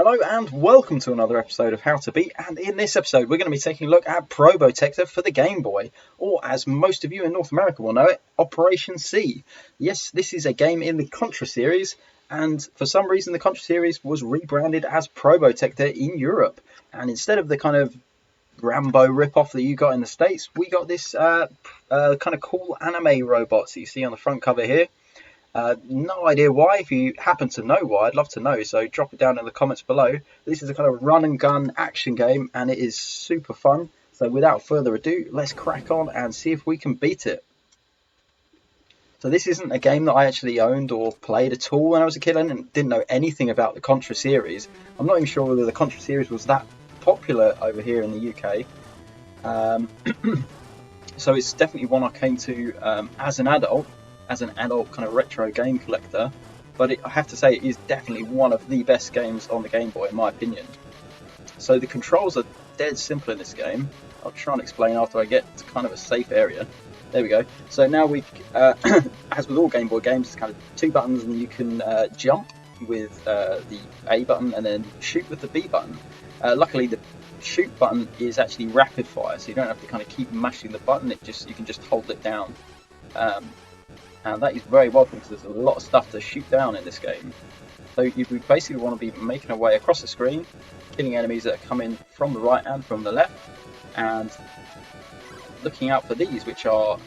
Hello and welcome to another episode of How to Beat, and in this episode we're going to be taking a look at Probotector for the Game Boy, or as most of you in North America will know it, Operation C. Yes, this is a game in the Contra series, and for some reason the Contra series was rebranded as Probotector in Europe, and instead of the kind of Rambo rip-off that you got in the States, we got this kind of cool anime robots that you see on the front cover here. No idea why. If you happen to know why, I'd love to know, so drop it down in the comments below. This is a kind of run and gun action game and it is super fun, so without further ado, let's crack on and see if we can beat it. So this isn't a game that I actually owned or played at all when I was a kid. I didn't know anything about the Contra series. I'm not even sure whether the Contra series was that popular over here in the UK. So it's definitely one I came to as an adult kind of retro game collector, but I have to say it is definitely one of the best games on the Game Boy in my opinion. So the controls are dead simple in this game. I'll try and explain after I get to kind of a safe area. There we go. So now we, as with all Game Boy games, it's kind of two buttons and you can jump with the A button and then shoot with the B button. Luckily the shoot button is actually rapid fire, so you don't have to kind of keep mashing the button, you can just hold it down. And that is very welcome because there's a lot of stuff to shoot down in this game. So you basically want to be making our way across the screen, killing enemies that are coming from the right and from the left, and looking out for these, which are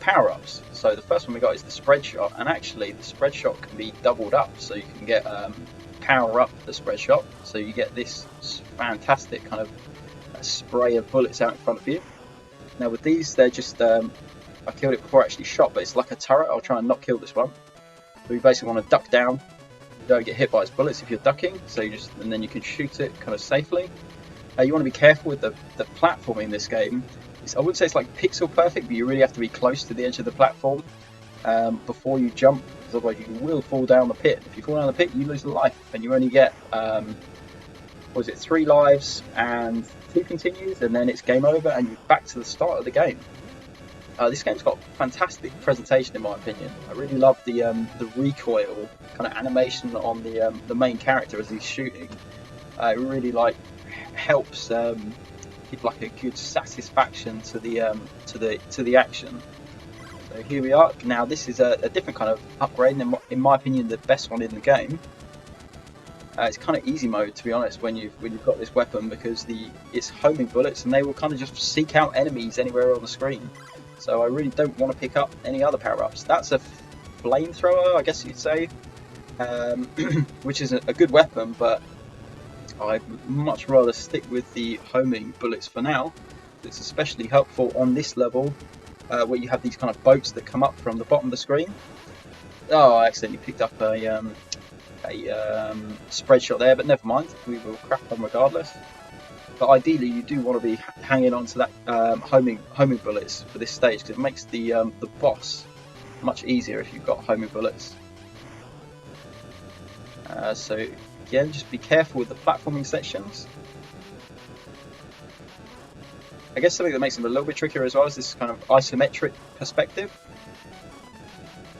power-ups. So the first one we got is the spread shot, and actually the spread shot can be doubled up, so you can get power up the spread shot, so you get this fantastic kind of spray of bullets out in front of you. Now with these, they're just I killed it before I actually shot, but it's like a turret. I'll try and not kill this one. So you basically want to duck down. You don't get hit by its bullets if you're ducking, so and then you can shoot it kind of safely. You want to be careful with the platforming in this game. I wouldn't say it's like pixel perfect, but you really have to be close to the edge of the platform before you jump, because otherwise you will fall down the pit. If you fall down the pit, you lose a life, and you only get 3 lives and 2 continues, and then it's game over, and you're back to the start of the game. This game's got fantastic presentation in my opinion. I really love the recoil kind of animation on the main character as he's shooting. It really helps give like a good satisfaction to the action. So here we are. Now this is a different kind of upgrade, and in my opinion the best one in the game. It's kind of easy mode, to be honest, when you've got this weapon, because it's homing bullets and they will kind of just seek out enemies anywhere on the screen. So I really don't want to pick up any other power-ups. That's a flamethrower, I guess you'd say, which is a good weapon, but I'd much rather stick with the homing bullets for now. It's especially helpful on this level where you have these kind of boats that come up from the bottom of the screen. Oh, I accidentally picked up a spread shot there, but never mind, we will crack on regardless. But ideally you do want to be hanging on to that homing bullets for this stage, because it makes the boss much easier if you've got homing bullets. So again, just be careful with the platforming sections. I guess something that makes them a little bit trickier as well is this kind of isometric perspective.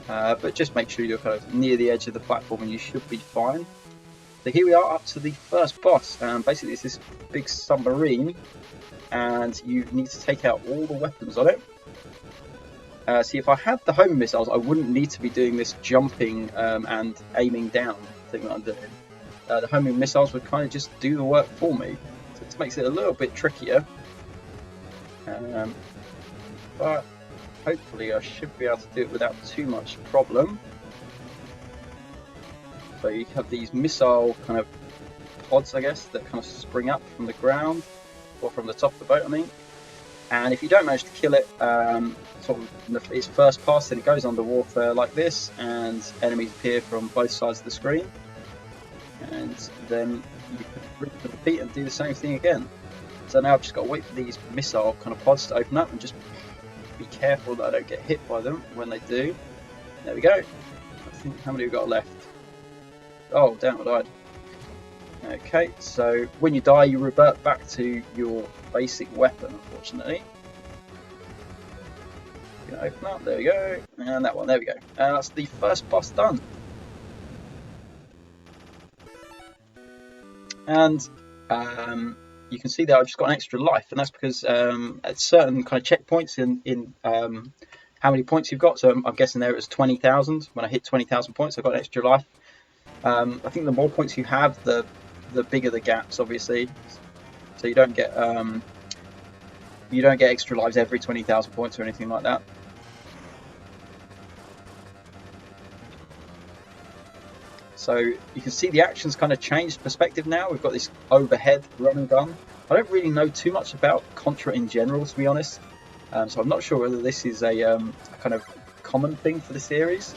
But just make sure you're kind of near the edge of the platform and you should be fine. So here we are up to the first boss. Basically it's this big submarine and you need to take out all the weapons on it. See, if I had the homing missiles I wouldn't need to be doing this jumping and aiming down thing that I'm doing. The homing missiles would kind of just do the work for me. So this makes it a little bit trickier. But hopefully I should be able to do it without too much problem. So you have these missile kind of pods, I guess, that kind of spring up from the ground, or from the top of the boat, I mean. And if you don't manage to kill it sort of its first pass, then it goes underwater like this, and enemies appear from both sides of the screen. And then you can repeat and do the same thing again. So now I've just got to wait for these missile kind of pods to open up and just be careful that I don't get hit by them when they do. There we go. I think, how many have we got left? Oh, damn, I died. Okay, so when you die, you revert back to your basic weapon, unfortunately. Gonna open up, there we go, and that one, there we go. And that's the first boss done. And you can see that I've just got an extra life, and that's because at certain kind of checkpoints in how many points you've got. So I'm guessing there it was 20,000. When I hit 20,000 points, I got an extra life. I think the more points you have, the bigger the gaps, obviously. So you don't get extra lives every 20,000 points or anything like that. So you can see the action's kind of changed perspective now. We've got this overhead run and gun. I don't really know too much about Contra in general, to be honest. So I'm not sure whether this is a kind of common thing for the series.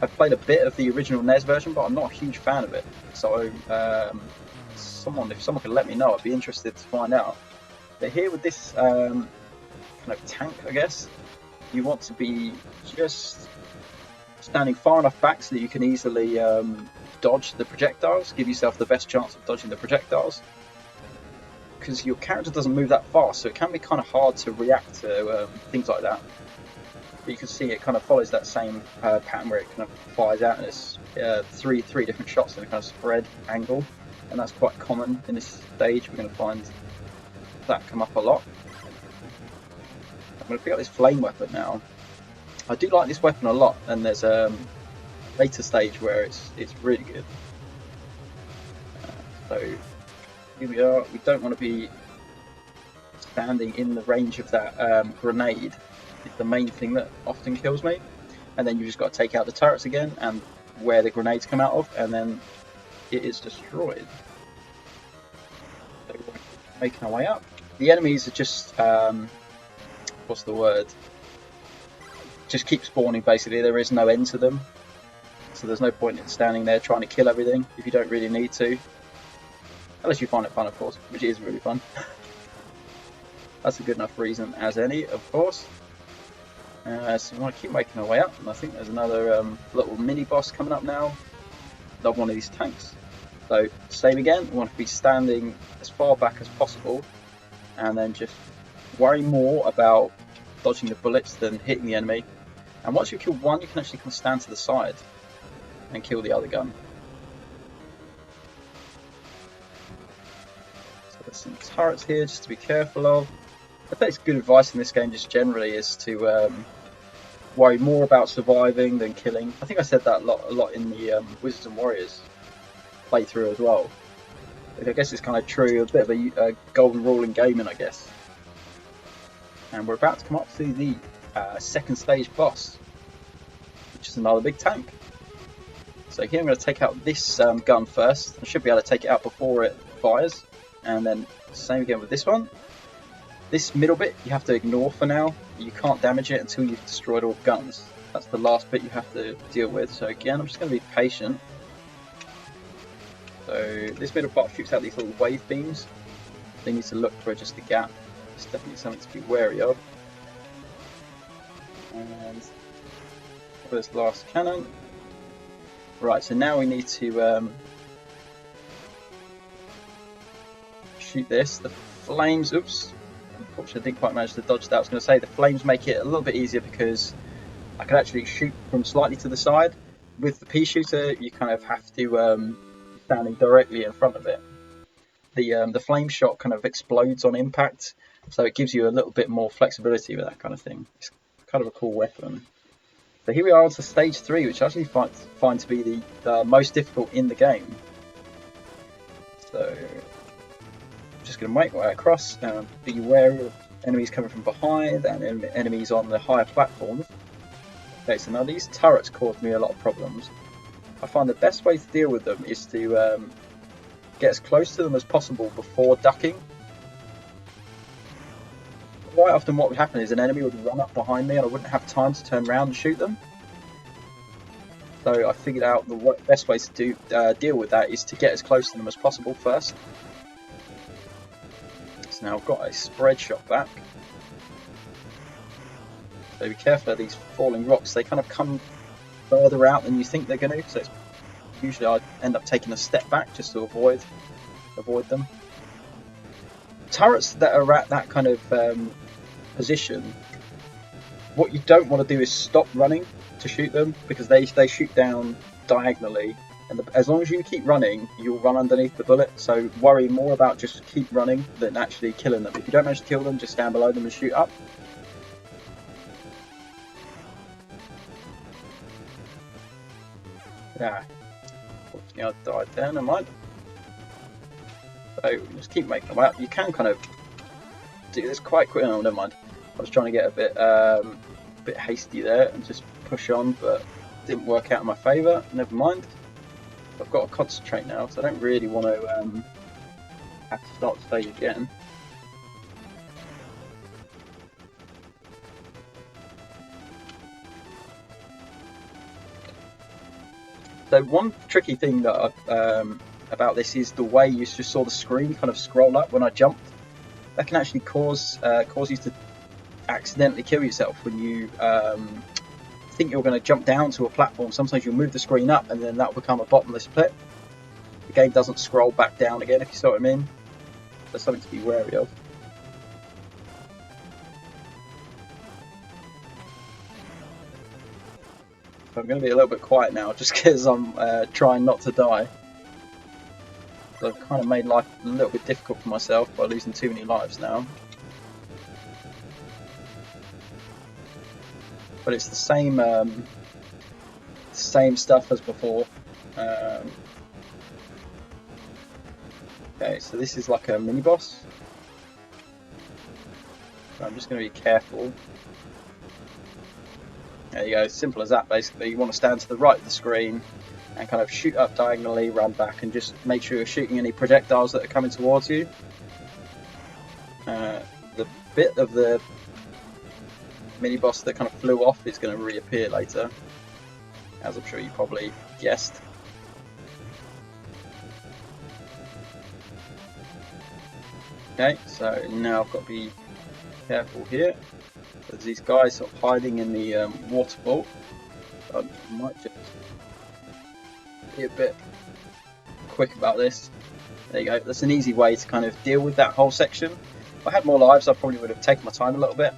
I've played a bit of the original NES version, but I'm not a huge fan of it. So if someone could let me know, I'd be interested to find out. But here with this kind of tank, I guess, you want to be just standing far enough back so that you can easily dodge the projectiles, give yourself the best chance of dodging the projectiles. Because your character doesn't move that fast, so it can be kind of hard to react to things like that. But you can see it kind of follows that same pattern where it kind of fires out, and it's three different shots in a kind of spread angle, and that's quite common in this stage. We're going to find that come up a lot. I'm going to pick up this flame weapon now. I do like this weapon a lot, and there's a later stage where it's really good. So here we are. We don't want to be standing in the range of that grenade. It's the main thing that often kills me. And then you just got to take out the turrets again and where the grenades come out of, and then it is destroyed. So we're making our way up. The enemies are just what's the word? Just keep spawning, basically. There is no end to them. So there's no point in standing there trying to kill everything if you don't really need to. Unless you find it fun, of course, which is really fun. That's a good enough reason as any, of course. So we want to keep making our way up, and I think there's another little mini boss coming up now. Another one of these tanks. So same again, we want to be standing as far back as possible, and then just worry more about dodging the bullets than hitting the enemy. And once you kill one, you can actually kind of stand to the side and kill the other gun. So there's some turrets here just to be careful of. I think it's good advice in this game just generally is to worry more about surviving than killing. I think I said that a lot in the Wizards and Warriors playthrough as well. But I guess it's kind of true, a bit of a golden rule in gaming, I guess. And we're about to come up to the second stage boss, which is another big tank. So here I'm going to take out this gun first. I should be able to take it out before it fires. And then same again with this one. This middle bit you have to ignore for now. You can't damage it until you've destroyed all the guns. That's the last bit you have to deal with. So again, I'm just going to be patient. So this middle part shoots out these little wave beams. They need to look for just a gap. It's definitely something to be wary of. And for this last cannon. Right, so now we need to shoot this. The flames, oops, unfortunately I didn't quite manage to dodge that. I was going to say the flames make it a little bit easier because I can actually shoot from slightly to the side. With the pea shooter, you kind of have to standing directly in front of it. The flame shot kind of explodes on impact, so it gives you a little bit more flexibility with that kind of thing. It's kind of a cool weapon. So here we are on to stage 3, which I actually find to be the most difficult in the game. So I'm just going to make my way across and be wary of enemies coming from behind and enemies on the higher platforms. Okay, so now these turrets cause me a lot of problems. I find the best way to deal with them is to get as close to them as possible before ducking. Quite often what would happen is an enemy would run up behind me and I wouldn't have time to turn around and shoot them. So I figured out the best way to deal with that is to get as close to them as possible first. So now I've got a spread shot back. So be careful of these falling rocks, they kind of come further out than you think they're going to, so usually I end up taking a step back just to avoid them. Turrets that are at that kind of position, what you don't want to do is stop running to shoot them, because they shoot down diagonally, and as long as you keep running, you'll run underneath the bullet. So worry more about just keep running than actually killing them. If you don't manage to kill them, just stand below them and shoot up. Yeah, unfortunately I died there, never mind. So just keep making them out. You can kind of do this quite quick. Oh, never mind. I was trying to get a bit hasty there and just push on, but it didn't work out in my favour. Never mind. I've got to concentrate now, so I don't really want to have to start the stage again. So one tricky thing that about this is the way you just saw the screen kind of scroll up when I jumped. That can actually cause you to accidentally kill yourself when you think you're going to jump down to a platform. Sometimes you'll move the screen up and then that will become a bottomless pit. The game doesn't scroll back down again, if you see what I mean. That's something to be wary of. So I'm going to be a little bit quiet now just because I'm trying not to die. So I've kind of made life a little bit difficult for myself by losing too many lives now. But it's the same stuff as before. Okay, so this is like a mini boss. So I'm just going to be careful. There you go, simple as that basically. You want to stand to the right of the screen and kind of shoot up diagonally, run back, and just make sure you're shooting any projectiles that are coming towards you. The bit of the mini boss that kind of flew off is going to reappear later, as I'm sure you probably guessed. Okay, so now I've got to be careful here. There's these guys sort of hiding in the waterfall. I might just be a bit quick about this. There you go. That's an easy way to kind of deal with that whole section. If I had more lives, I probably would have taken my time a little bit.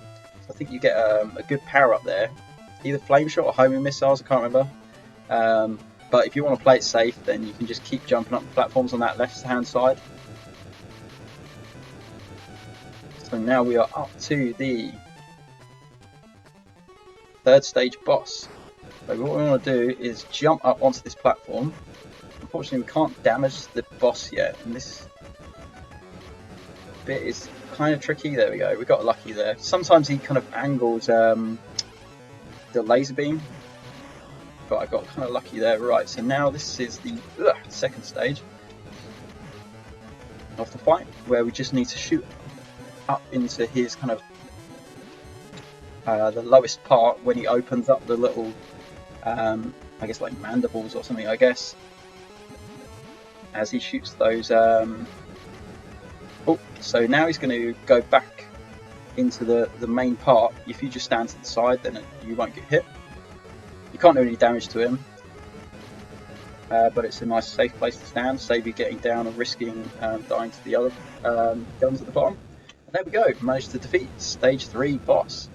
So I think you get a good power up there. Either flame shot or homing missiles, I can't remember. But if you want to play it safe, then you can just keep jumping up the platforms on that left hand side. So now we are up to the 3rd stage boss. So what we want to do is jump up onto this platform. Unfortunately we can't damage the boss yet, and this bit is kind of tricky. There we go, we got lucky there. Sometimes he kind of angles the laser beam, but I got kind of lucky there. Right, so now this is the 2nd stage of the fight, where we just need to shoot up into his kind of the lowest part when he opens up the little I guess like mandibles or something, I guess, as he shoots those oh, so now he's going to go back into the main part. If you just stand to the side, then you won't get hit. You can't do any damage to him, but it's a nice safe place to stand, save you getting down and risking dying to the other guns at the bottom. And there we go, managed to defeat stage 3 boss.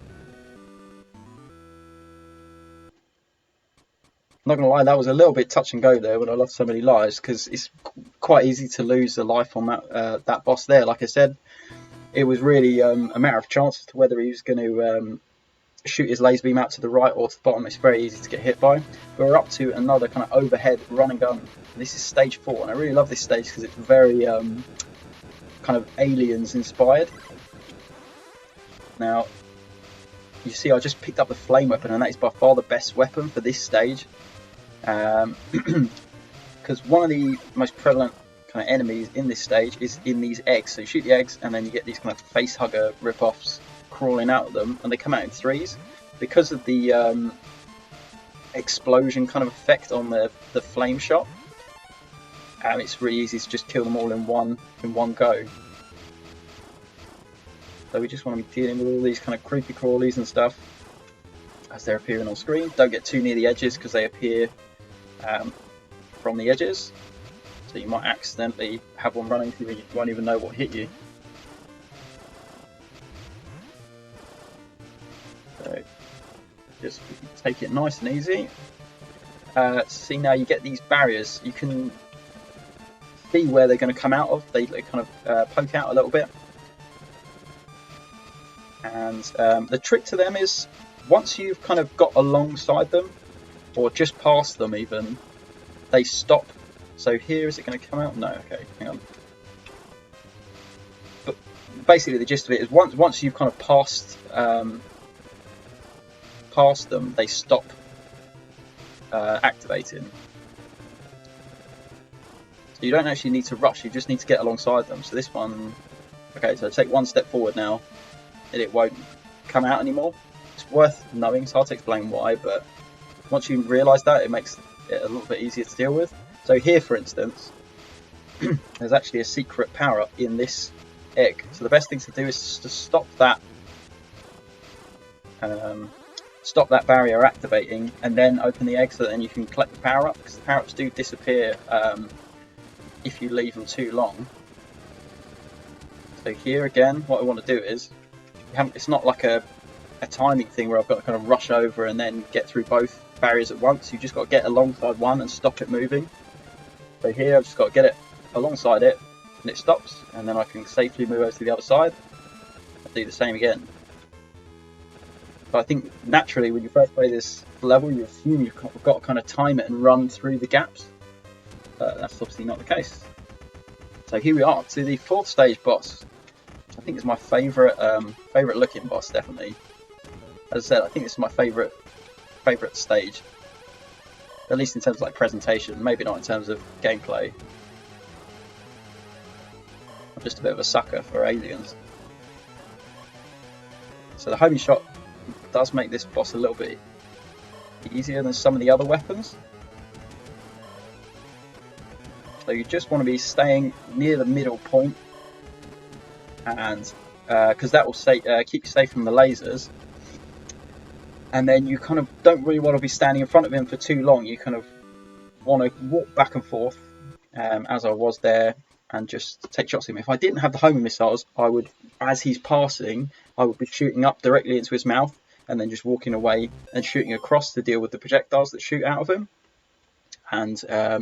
I'm not going to lie, that was a little bit touch and go there when I lost so many lives, because it's quite easy to lose a life on that boss there. Like I said, it was really a matter of chance as to whether he was going to shoot his laser beam out to the right or to the bottom. It's very easy to get hit by. But we're up to another kind of overhead run and gun. This is stage 4, and I really love this stage because it's very kind of Aliens inspired. Now, you see I just picked up the flame weapon, and that is by far the best weapon for this stage. Because one of the most prevalent kind of enemies in this stage is in these eggs. So you shoot the eggs and then you get these kind of face hugger rip-offs crawling out of them, and they come out in threes. Because of the explosion kind of effect on the flame shot, it's really easy to just kill them all in one go. So we just want to be dealing with all these kind of creepy crawlies and stuff as they're appearing on screen. Don't get too near the edges because they appear from the edges. So you might accidentally have one running through and you won't even know what hit you. So just take it nice and easy. See, now you get these barriers. You can see where they're going to come out of. They kind of poke out a little bit. And the trick to them is, once you've kind of got alongside them, or just past them even, they stop. So here, is it going to come out? No, okay, hang on. But basically the gist of it is, once you've kind of passed them, they stop activating. So you don't actually need to rush, you just need to get alongside them. So this one, okay, so take one step forward now, and it won't come out anymore. It's worth knowing, it's hard to explain why, but once you realise that, it makes it a little bit easier to deal with. So here, for instance, there's actually a secret power-up in this egg. So the best thing to do is to stop that barrier activating, and then open the egg, so then you can collect the power-up, because the power-ups do disappear if you leave them too long. So here again, what I want to do is, it's not like a timing thing where I've got to kind of rush over and then get through both barriers at once. You've just got to get alongside one and stop it moving. So here I've just got to get it alongside it, and it stops, and then I can safely move over to the other side and do the same again. But I think naturally when you first play this level, you assume you've got to kind of time it and run through the gaps. That's obviously not the case. So here we are to the 4th stage boss. I think it's my favourite looking boss, definitely. As I said, I think this is my favourite stage. At least in terms of like presentation, maybe not in terms of gameplay. I'm just a bit of a sucker for aliens. So the homing shot does make this boss a little bit easier than some of the other weapons. So you just want to be staying near the middle point, and because that will keep you safe from the lasers. And then you kind of don't really want to be standing in front of him for too long. You kind of want to walk back and forth, as I was there, and just take shots at him. If I didn't have the homing missiles, I would, as he's passing, I would be shooting up directly into his mouth, and then just walking away and shooting across to deal with the projectiles that shoot out of him. And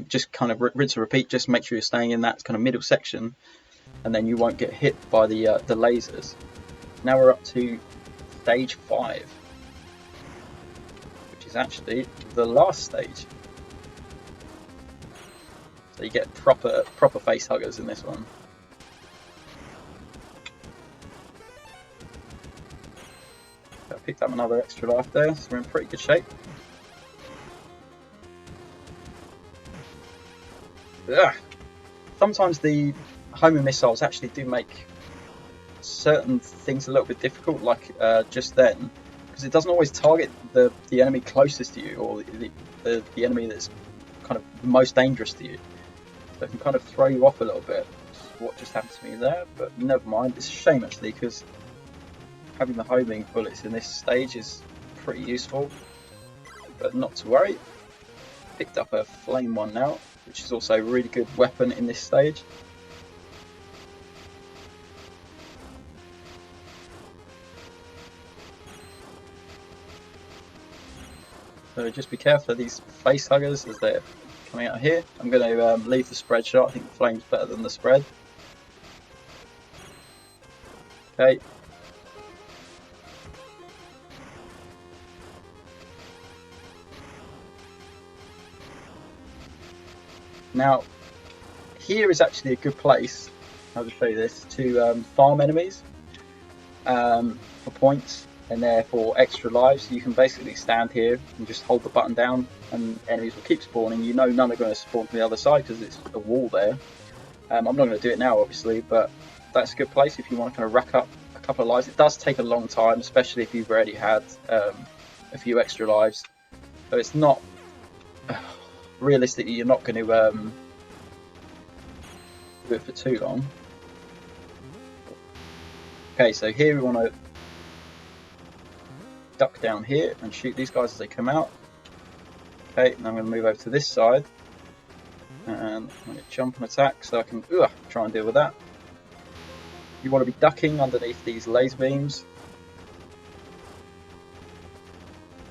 just kind of rinse and repeat, just make sure you're staying in that kind of middle section, and then you won't get hit by the lasers. Now we're up to stage 5. Is actually the last stage. So you get proper face huggers in this one. I picked up another extra life there, so we're in pretty good shape. Ugh. Sometimes the homing missiles actually do make certain things a little bit difficult, like just then. It doesn't always target the enemy closest to you, or the enemy that's kind of most dangerous to you. So it can kind of throw you off a little bit. That's what just happened to me there, but never mind. It's a shame actually, because having the homing bullets in this stage is pretty useful. But not to worry. Picked up a flame one now, which is also a really good weapon in this stage. So just be careful of these face huggers as they're coming out here. I'm going to leave the spread shot. I think the flame's better than the spread. Okay. Now, here is actually a good place, I'll just show you this, to farm enemies for points. And therefore extra lives. You can basically stand here and just hold the button down, and enemies will keep spawning. You know none are going to spawn from the other side because it's a wall there. I'm not going to do it now obviously, but that's a good place if you want to kind of rack up a couple of lives. It does take a long time, especially if you've already had a few extra lives. So it's not, realistically you're not going to do it for too long. Okay, so here we want to duck down here and shoot these guys as they come out. Okay, and I'm going to move over to this side, and I'm going to jump and attack so I can try and deal with that. You want to be ducking underneath these laser beams.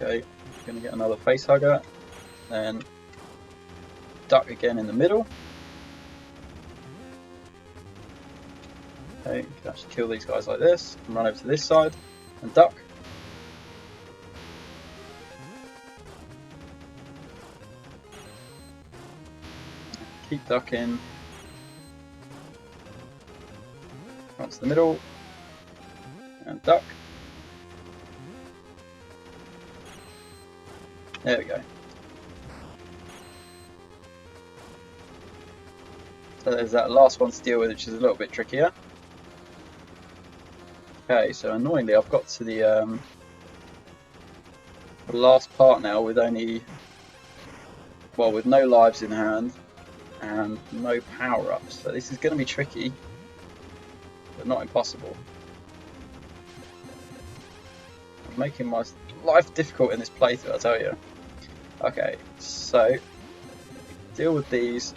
Okay, going to get another face hugger. then duck again in the middle. Okay, you can actually kill these guys like this, and run over to this side, and duck. Keep ducking. Run to the middle, and duck. There we go. So there's that last one to deal with, which is a little bit trickier. Okay, so annoyingly I've got to the last part now with only, well, with no lives in hand and no power-ups. So this is going to be tricky, but not impossible. I'm making my life difficult in this playthrough, I tell you. Okay, so deal with these.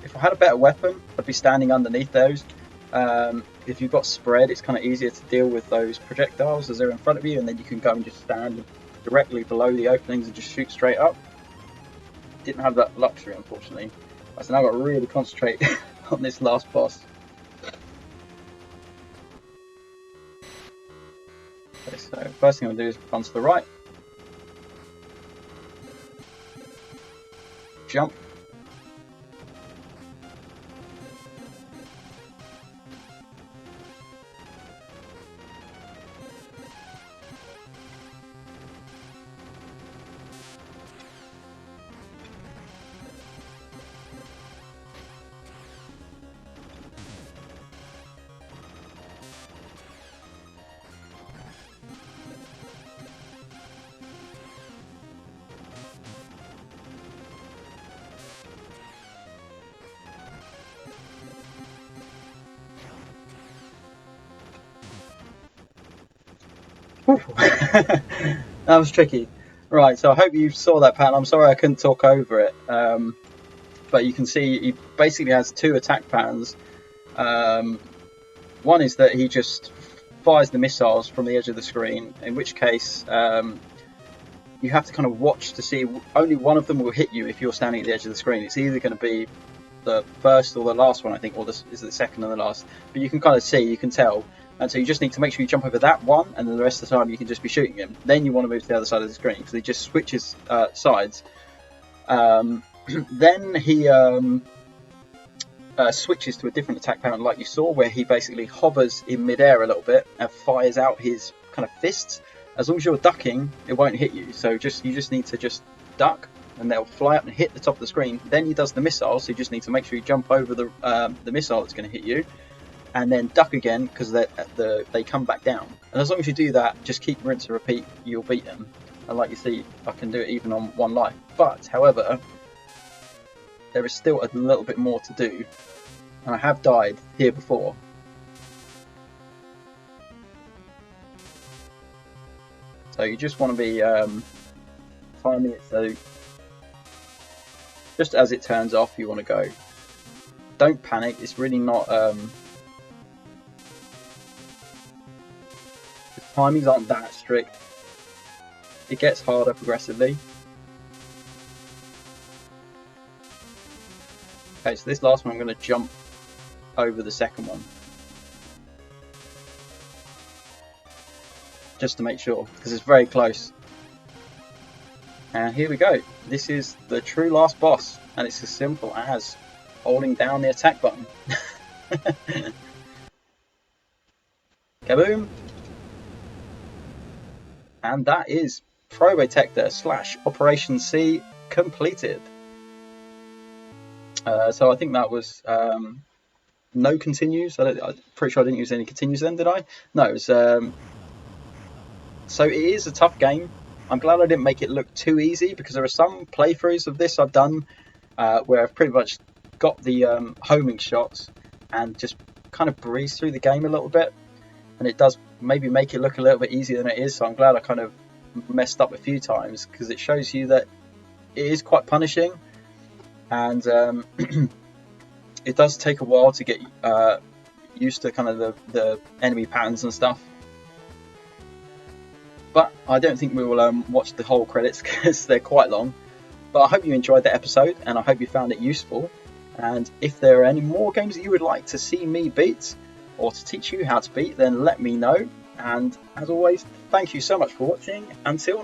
If I had a better weapon, I'd be standing underneath those. If you've got spread, it's kind of easier to deal with those projectiles as they're in front of you, and then you can go and just stand directly below the openings and just shoot straight up. Didn't have that luxury, unfortunately. So now I've got to really concentrate on this last boss. Okay, so first thing I'm going to do is run to the right. Jump. That was tricky. Right, so I hope you saw that pattern. I'm sorry I couldn't talk over it. But you can see he basically has two attack patterns. One is that he just fires the missiles from the edge of the screen, in which case you have to kind of watch to see only one of them will hit you if you're standing at the edge of the screen. It's either going to be the first or the last one, I think, or is the second and the last. But you can kind of see, you can tell. And so you just need to make sure you jump over that one, and then the rest of the time you can just be shooting him. Then you want to move to the other side of the screen, because he just switches sides. Then he switches to a different attack pattern like you saw, where he basically hovers in midair a little bit and fires out his kind of fists. As long as you're ducking, it won't hit you. So you just need to just duck, and they'll fly up and hit the top of the screen. Then he does the missile, so you just need to make sure you jump over the missile that's going to hit you, and then duck again, because they come back down. And as long as you do that, just keep rinse and repeat, you'll beat him. And like you see, I can do it even on one life. But, however, there is still a little bit more to do. And I have died here before. So you just want to be timing it so just as it turns off, you want to go. Don't panic, it's really not... the timings aren't that strict. It gets harder progressively. Okay, so this last one I'm going to jump over the second one. Just to make sure, because it's very close. And here we go. This is the true last boss, and it's as simple as holding down the attack button. Kaboom! And that is Probotector / Operation C completed. So I think that was no continues. I'm pretty sure I didn't use any continues then, did I? No, it was... So it is a tough game. I'm glad I didn't make it look too easy, because there are some playthroughs of this I've done where I've pretty much got the homing shots and just kind of breeze through the game a little bit, and it does maybe make it look a little bit easier than it is. So I'm glad I kind of messed up a few times, because it shows you that it is quite punishing, and it does take a while to get used to kind of the enemy patterns and stuff. But I don't think we will watch the whole credits, because they're quite long. But I hope you enjoyed the episode, and I hope you found it useful. And if there are any more games that you would like to see me beat, or to teach you how to beat, then let me know. And as always, thank you so much for watching. Until